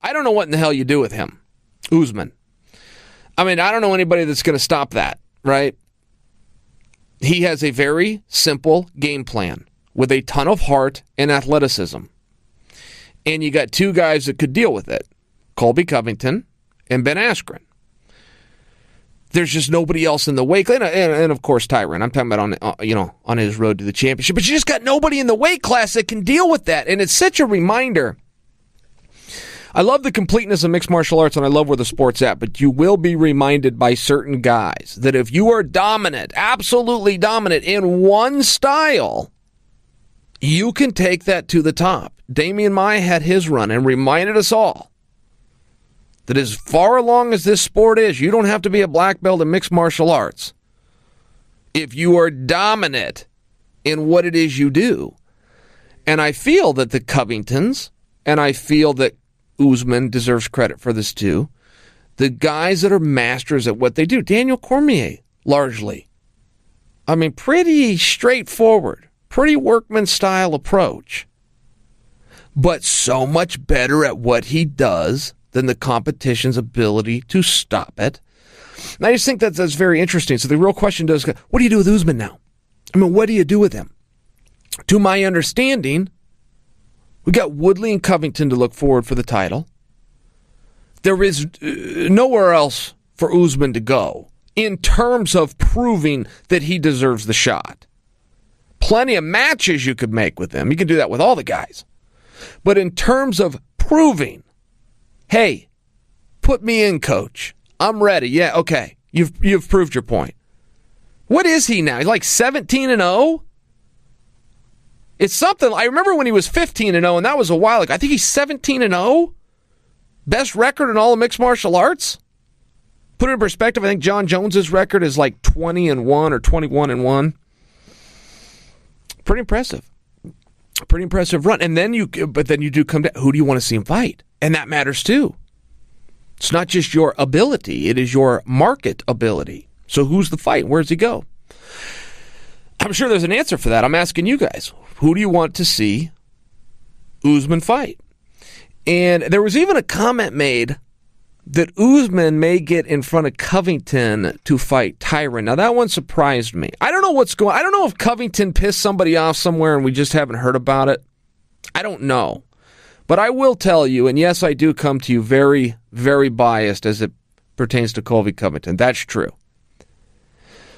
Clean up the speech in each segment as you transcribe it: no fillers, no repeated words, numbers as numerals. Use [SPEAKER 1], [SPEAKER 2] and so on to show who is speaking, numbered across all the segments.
[SPEAKER 1] I don't know what in the hell you do with him, Usman. I mean, I don't know anybody that's going to stop that, right? He has a very simple game plan with a ton of heart and athleticism. And you got two guys that could deal with it, Colby Covington and Ben Askren. There's just nobody else in the weight, and of course Tyron. I'm talking about on his road to the championship. But you just got nobody in the weight class that can deal with that, and it's such a reminder. I love the completeness of mixed martial arts, and I love where the sport's at. But you will be reminded by certain guys that if you are dominant, absolutely dominant in one style, you can take that to the top. Damian Maia had his run and reminded us all that as far along as this sport is, you don't have to be a black belt in mixed martial arts if you are dominant in what it is you do. And I feel that the Covingtons, and I feel that Usman deserves credit for this too, the guys that are masters at what they do. Daniel Cormier, largely. I mean, pretty straightforward, pretty workman-style approach, but so much better at what he does than the competition's ability to stop it. And I just think that's very interesting. So the real question does, what do you do with Usman now? I mean, what do you do with him? To my understanding, we got Woodley and Covington to look forward for the title. There is nowhere else for Usman to go in terms of proving that he deserves the shot. Plenty of matches you could make with him. You can do that with all the guys. But in terms of proving, hey, put me in, coach. I'm ready. Yeah, okay. You've proved your point. What is he now? He's like 17-0? It's something. I remember when he was 15-0, and that was a while ago. I think he's 17-0. Best record in all of mixed martial arts. Put it in perspective, I think John Jones's record is like 20-1 or 21-1. Pretty impressive. Pretty impressive run. And then you do come down. Who do you want to see him fight? And that matters too. It's not just your ability, it is your market ability. So who's the fight? Where does he go? I'm sure there's an answer for that. I'm asking you guys. Who do you want to see Usman fight? And there was even a comment made that Usman may get in front of Covington to fight Tyron. Now, that one surprised me. I don't know what's going on. I don't know if Covington pissed somebody off somewhere and we just haven't heard about it. I don't know. But I will tell you, and yes, I do come to you very, very biased as it pertains to Colby Covington. That's true.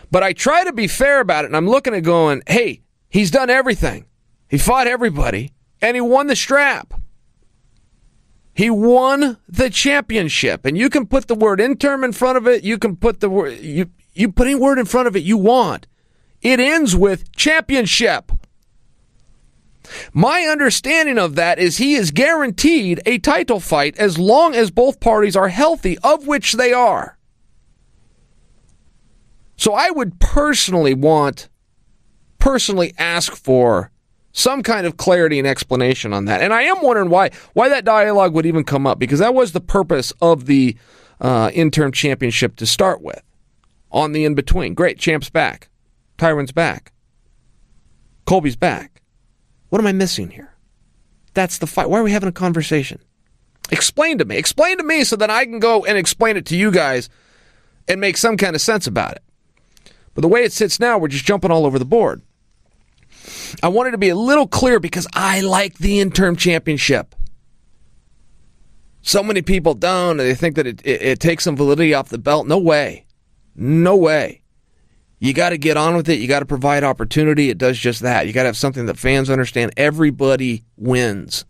[SPEAKER 1] But I try to be fair about it, and I'm looking at going, hey, he's done everything. He fought everybody, and he won the strap. He won the championship, and you can put the word interim in front of it. You can put the word, you put any word in front of it you want. It ends with championship. My understanding of that is he is guaranteed a title fight as long as both parties are healthy, of which they are. So I would personally ask for some kind of clarity and explanation on that. And I am wondering why that dialogue would even come up, because that was the purpose of the interim championship to start with. On the in-between. Great, champ's back. Tyron's back. Colby's back. What am I missing here? That's the fight. Why are we having a conversation? Explain to me. Explain to me so that I can go and explain it to you guys and make some kind of sense about it. But the way it sits now, we're just jumping all over the board. I wanted to be a little clear because I like the interim championship. So many people don't. They think that it takes some validity off the belt. No way. No way. You got to get on with it. You got to provide opportunity. It does just that. You got to have something that fans understand. Everybody wins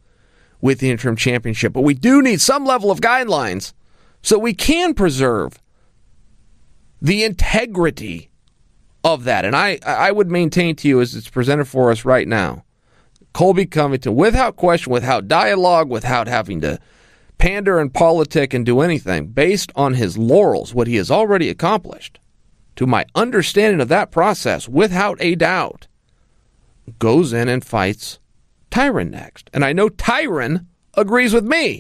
[SPEAKER 1] with the interim championship. But we do need some level of guidelines so we can preserve the integrity of that. And I would maintain to you, as it's presented for us right now, Colby Covington, without question, without dialogue, without having to pander and politic and do anything, based on his laurels, what he has already accomplished, to my understanding of that process, without a doubt, goes in and fights Tyron next. And I know Tyron agrees with me.